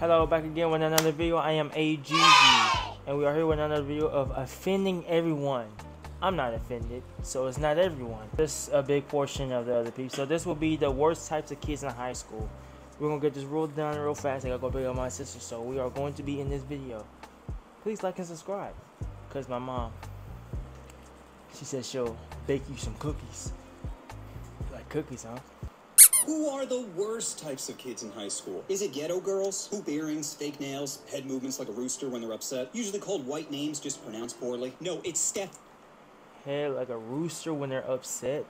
Hello, back again with another video. I am AGG, and we are here with another video of offending everyone. I'm not offended, so it's not everyone. This is a big portion of the other people. So this will be the worst types of kids in high school. We're gonna get this rolled down real fast. I gotta go pick up my sister, so we are going to be in this video. Please like and subscribe, cause my mom, she said she'll bake you some cookies. You like cookies, huh? Who are the worst types of kids in high school? Is it ghetto girls? Hoop earrings, fake nails, head movements like a rooster when they're upset? Usually called white names, just pronounced poorly. No, it's Steph. Head like a rooster when they're upset.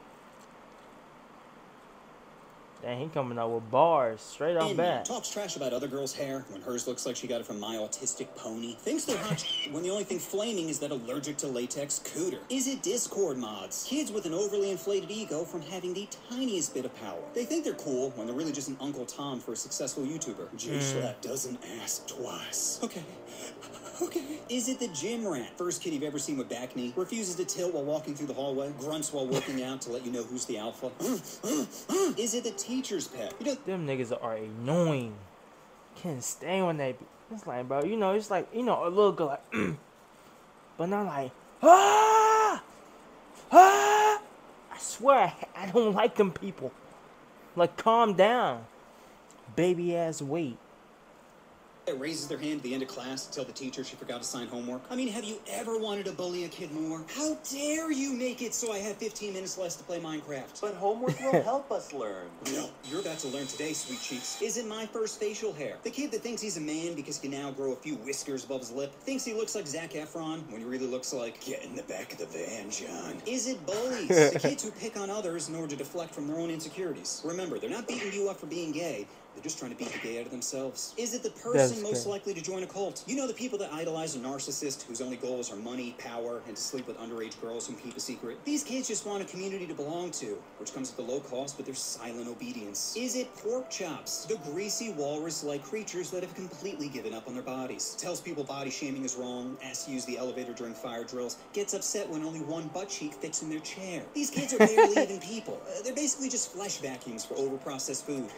Dang, he coming out with bars straight off bat. Talks trash about other girls' hair when hers looks like she got it from My Autistic Pony. Thinks they're hot when the only thing flaming is that allergic to latex cooter. Is it Discord mods? Kids with an overly inflated ego from having the tiniest bit of power. They think they're cool when they're really just an Uncle Tom for a successful YouTuber. J-Schlatt doesn't ask twice. Okay. Is it the gym rat? First kid you've ever seen with back knee. Refuses to tilt while walking through the hallway. Grunts while working out to let you know who's the alpha. Is it the teacher's pet? Them niggas are annoying. Can't stand when they be. It's like, bro, you know, it's like, you know, a little girl like, but not like, ah! I swear, I don't like them people. Like, calm down. Baby ass weight. Raises their hand at the end of class to tell the teacher she forgot to sign homework. I mean, have you ever wanted to bully a kid more? How dare you make it so I have 15 minutes less to play Minecraft? But homework will help us learn. No, you're about to learn today, sweet cheeks. Is it my first facial hair? The kid that thinks he's a man because he can now grow a few whiskers above his lip. Thinks he looks like Zac Efron when he really looks like, get in the back of the van, John. Is it bullies? The kids who pick on others in order to deflect from their own insecurities. Remember, they're not beating you up for being gay. They're just trying to beat the gay out of themselves. Is it the person most likely to join a cult? You know, the people that idolize a narcissist whose only goals are money, power, and to sleep with underage girls who keep a secret? These kids just want a community to belong to, which comes at the low cost with their silent obedience. Is it pork chops? The greasy walrus-like creatures that have completely given up on their bodies. Tells people body shaming is wrong, asks to use the elevator during fire drills, gets upset when only one butt cheek fits in their chair. These kids are barely even people. They're basically just flesh vacuums for over-processed food.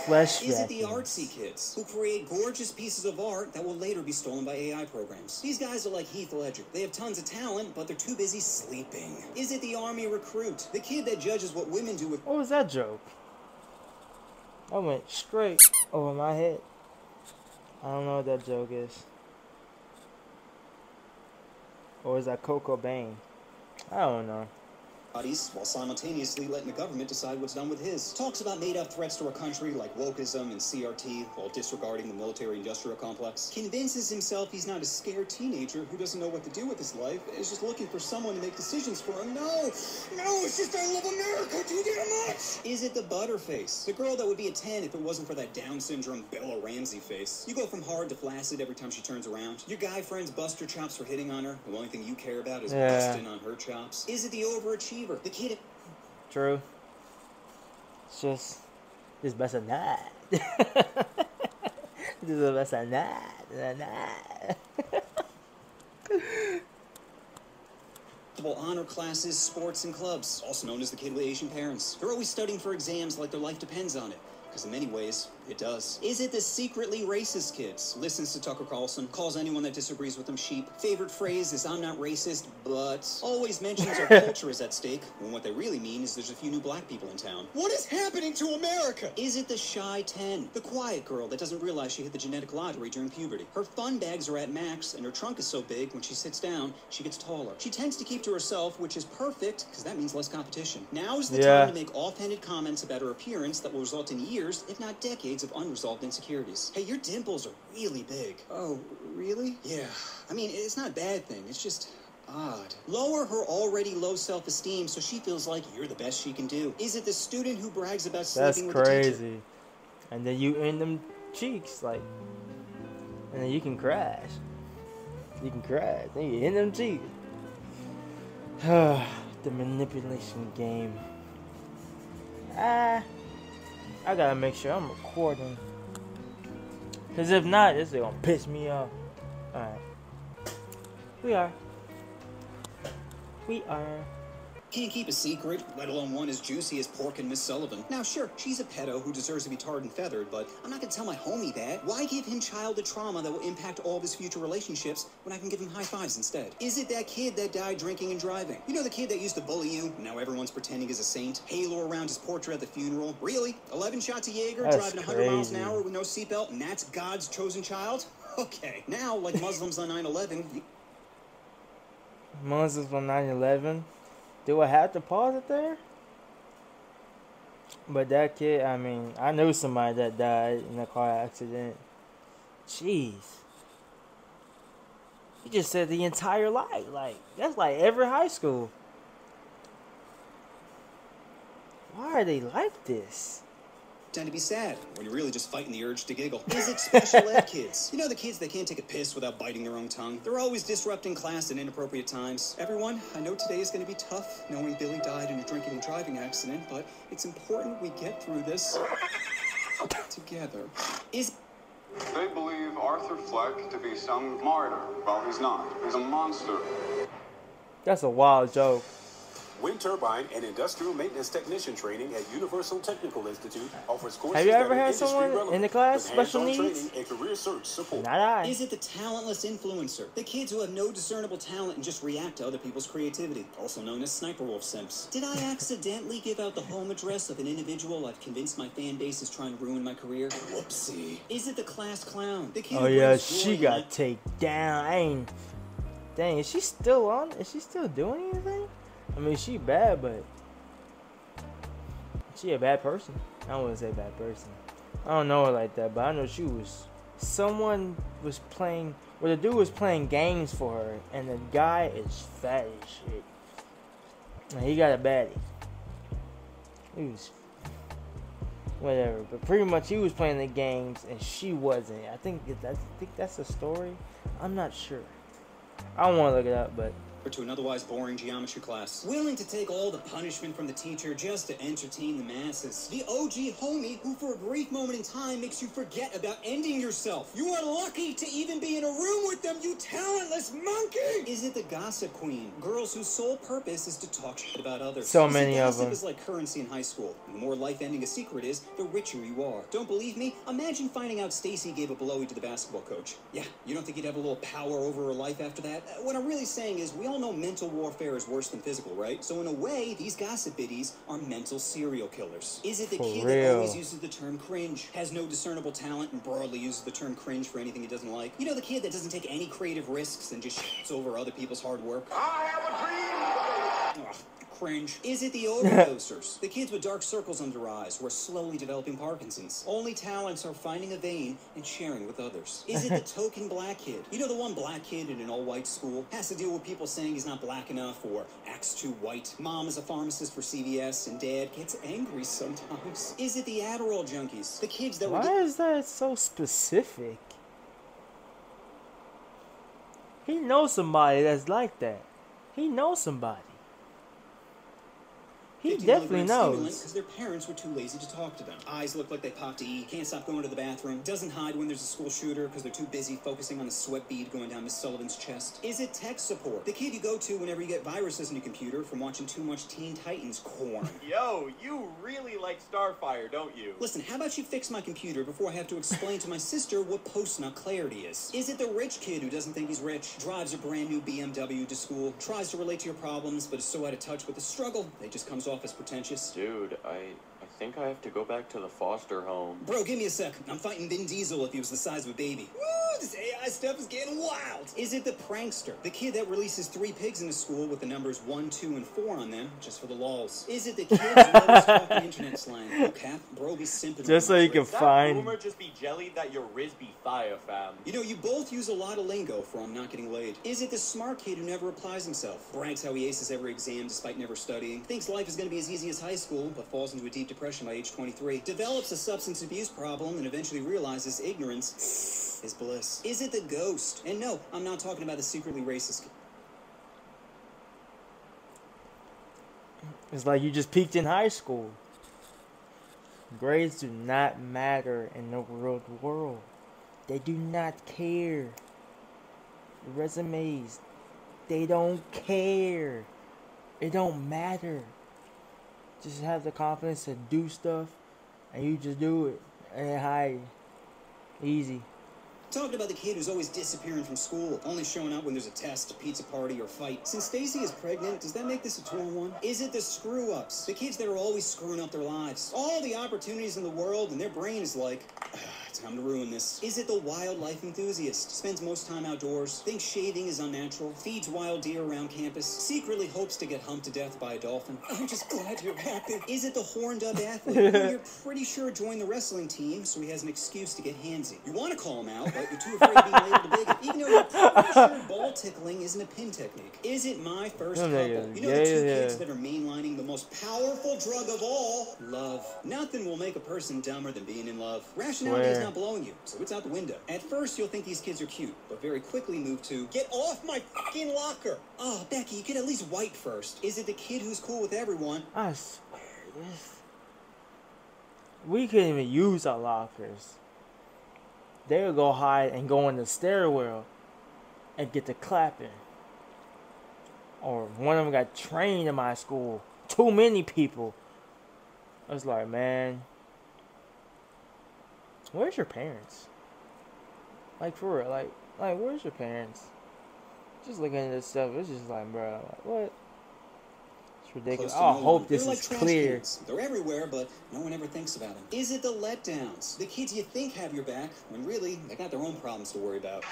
Is it the artsy kids who create gorgeous pieces of art that will later be stolen by AI programs? These guys are like Heath Ledger. They have tons of talent, but they're too busy sleeping. Is it the army recruit? The kid that judges what women do with... What was that joke? I went straight over my head. I don't know what that joke is. Or is that Coco Bane? I don't know. While simultaneously letting the government decide what's done with his. Talks about made-up threats to our country like wokeism and CRT while disregarding the military-industrial complex. Convinces himself he's not a scared teenager who doesn't know what to do with his life, is just looking for someone to make decisions for him. No, it's just I love America too damn much! Is it the butterface? The girl that would be a 10 if it wasn't for that Down syndrome Bella Ramsey face. You go from hard to flaccid every time she turns around. Your guy friends bust her chops for hitting on her. The only thing you care about is busting on her chops. Is it the overachiever? The kid. True. It's just best of not. Just best of not. Honor classes, sports, and clubs, also known as the kid with Asian parents. They're always studying for exams like their life depends on it. Because in many ways, it does. Is it the secretly racist kids? Listens to Tucker Carlson, calls anyone that disagrees with him sheep. Favorite phrase is, I'm not racist, but always mentions our culture is at stake, when what they really mean is there's a few new black people in town. What is happening to America? Is it the shy 10? The quiet girl that doesn't realize she hit the genetic lottery during puberty. Her fun bags are at max, and her trunk is so big, when she sits down, she gets taller. She tends to keep to herself, which is perfect, because that means less competition. Now's the time to make offhanded comments about her appearance that will result in years, if not decades, of unresolved insecurities. Hey, your dimples are really big. Oh, really? Yeah. I mean, it's not a bad thing. It's just odd. Lower her already low self-esteem so she feels like you're the best she can do. Is it the student who brags about sleeping with the teacher? That's crazy. And then you in them cheeks, like, and then you can crash. You can crash. Then you in them cheeks. The manipulation game. I gotta make sure I'm recording. Cause if not, this is gonna piss me off. Alright. We are. Can't keep a secret, let alone one as juicy as Pork and Miss Sullivan. Now, sure, she's a pedo who deserves to be tarred and feathered, but I'm not gonna tell my homie that. Why give him childhood trauma that will impact all of his future relationships when I can give him high fives instead? Is it that kid that died drinking and driving? You know, the kid that used to bully you, and now everyone's pretending he's a saint? Halo around his portrait at the funeral? Really? 11 shots of Jaeger, That's driving 100 miles an crazy. hour with no seatbelt, and that's God's chosen child? Okay, now, like Muslims on 9/11, Muslims on 9/11. Do I have to pause it there? But that kid, I mean, I knew somebody that died in a car accident. Jeez. He just said the entire life. Like, that's like every high school. Why are they like this? tend to be sad when you're really just fighting the urge to giggle. Is it special ed kids? You know, the kids that can't take a piss without biting their own tongue? They're always disrupting class at inappropriate times. Everyone, I know today is going to be tough, knowing Billy died in a drinking and driving accident, but it's important we get through this together. They believe Arthur Fleck to be some martyr. Well, he's not. He's a monster. That's a wild joke. Wind turbine and industrial maintenance technician training at Universal Technical Institute offers courses Have you ever that are had industry someone relevant in the class with special hands-on needs? training and career search support. Not I. Is it the talentless influencer? The kids who have no discernible talent and just react to other people's creativity, also known as sniper wolf simps. Did I accidentally give out the home address of an individual I've convinced my fan base is trying to ruin my career? Whoopsie. Is it the class clown? The kid Oh who yeah, brings she joy got and taken down. I ain't. Dang, is she still on? Is she still doing anything? I mean, she bad, but she a bad person. I wouldn't say bad person. I don't know her like that, but I know she was. Someone was playing. Well, the dude was playing games for her, and the guy is fat as shit. And he got a baddie. He was whatever, but pretty much he was playing the games, and she wasn't. I think that's the story. I'm not sure. I don't want to look it up, but. to an otherwise boring geometry class. Willing to take all the punishment from the teacher just to entertain the masses. The OG homie who for a brief moment in time makes you forget about ending yourself. You are lucky to even be in a room with them, you talentless monkey! Is it the gossip queen? Girls whose sole purpose is to talk shit about others. So many of them. Gossip is like currency in high school. The more life-ending a secret is, the richer you are. Don't believe me? Imagine finding out Stacy gave a blowy to the basketball coach. Yeah, you don't think you'd have a little power over her life after that? What I'm really saying is, we all know mental warfare is worse than physical, right? So in a way, these gossip biddies are mental serial killers. Is it the kid that always uses the term cringe, has no discernible talent, and broadly uses the term cringe for anything he doesn't like? You know, the kid that doesn't take any creative risks and just shits over other people's hard work? I have a dream! Ugh. Cringe. Is it the overdosers? The kids with dark circles under their eyes who are slowly developing Parkinson's. Only talents are finding a vein and sharing with others. Is it the token black kid? You know, the one black kid in an all-white school has to deal with people saying he's not black enough or acts too white. Mom is a pharmacist for CVS and dad gets angry sometimes. Is it the Adderall junkies? The kids that Why is that so specific? He knows somebody that's like that. He knows somebody. He definitely knows. Because their parents were too lazy to talk to them. Eyes look like they popped to eat. Can't stop going to the bathroom. Doesn't hide when there's a school shooter because they're too busy focusing on the sweat bead going down Miss Sullivan's chest. Is it tech support? The kid you go to whenever you get viruses in your computer from watching too much Teen Titans corn. Yo, you really like Starfire, don't you? Listen, how about you fix my computer before I have to explain to my sister what post-nut clarity is? Is it the rich kid who doesn't think he's rich, drives a brand new BMW to school, tries to relate to your problems, but is so out of touch with the struggle, it just comes off as pretentious? Dude, I think I have to go back to the foster home. Bro, give me a second. I'm fighting Vin Diesel if he was the size of a baby. Woo, this AI stuff is getting wild. Is it the prankster? The kid that releases 3 pigs in his school with the numbers 1, 2, and 4 on them, just for the lols? Is it the kid who always talking internet slang? Oh, Cap, bro, be simping. Just so you can Does that find. boomer just be jellied that your Riz be fire, fam? You know, you both use a lot of lingo for I'm not getting laid. Is it the smart kid who never applies himself? Brags how he aces every exam despite never studying. Thinks life is going to be as easy as high school, but falls into a deep depression by age 23. Develops a substance abuse problem and eventually realizes ignorance is bliss. Is it the ghost? And no, I'm not talking about the secretly racist kid. It's like you just peaked in high school. Grades do not matter in the real world. They do not care. Resumes, they don't care. It don't matter. Just have the confidence to do stuff, and you just do it, and hide. Easy. Talking about the kid who's always disappearing from school, only showing up when there's a test, a pizza party, or a fight. Since Stacy is pregnant, does that make this a 2-on-1? Is it the screw-ups? The kids that are always screwing up their lives. All the opportunities in the world, and their brain is like, time to ruin this. Is it the wildlife enthusiast? Spends most time outdoors, thinks shaving is unnatural, feeds wild deer around campus, secretly hopes to get humped to death by a dolphin. I'm just glad you're happy. Is it the horned-up athlete who you're pretty sure joined the wrestling team, so he has an excuse to get handsy? You want to call him out, but you're too afraid of being labeled a bigot, even though you're pretty sure ball tickling isn't a pin technique. Is it my first couple? You know the two kids that are mainlining the most powerful drug of all? Love. Nothing will make a person dumber than being in love. Rationality is not blowing you, so it's out the window. At first, you'll think these kids are cute, but very quickly move to, get off my fucking locker! Oh, Becky, you could at least wipe first. Is it the kid who's cool with everyone? I swear, we couldn't even use our lockers. They would go hide and go in the stairwell and get to clapping. Or one of them got trained in my school. Too many people. I was like, man, where's your parents? Like, for real, like where's your parents? Just looking at this stuff, it's just like, bro, like, what? It's ridiculous. I hope this is clear. Cans. They're everywhere, but no one ever thinks about them. Is it the letdowns? The kids you think have your back, when really, they got their own problems to worry about.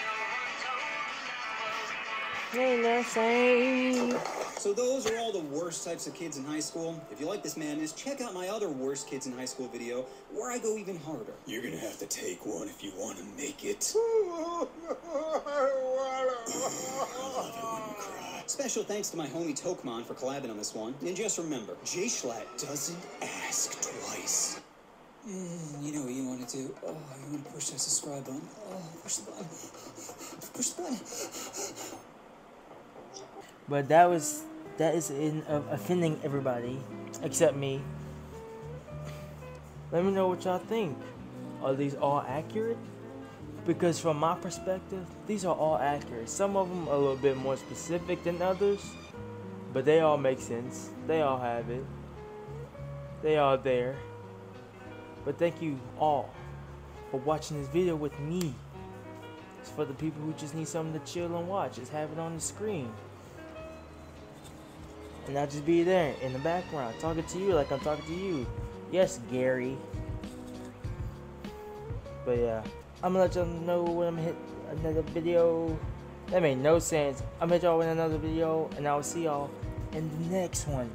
So those are all the worst types of kids in high school. If you like this madness, check out my other worst kids in high school video, where I go even harder. You're gonna have to take one if you want to make it. I love it when you cry. Special thanks to my homie Tokman for collabing on this one. And just remember, J Schlatt doesn't ask twice. You know what you want to do? Oh, you want to push that subscribe button? Oh, push the button. Push the button. But that is in offending everybody except me. Let me know what y'all think. Are these all accurate? Because from my perspective, these are all accurate. Some of them are a little bit more specific than others, but they all make sense. They all have it. They are there. But thank you all for watching this video with me. It's for the people who just need something to chill and watch. Just have it on the screen. And I'll just be there in the background talking to you like I'm talking to you. Yes, Gary. But yeah, I'm gonna let y'all know when I'm hit another video. That made no sense. I'm gonna hit y'all with another video, and I will see y'all in the next one.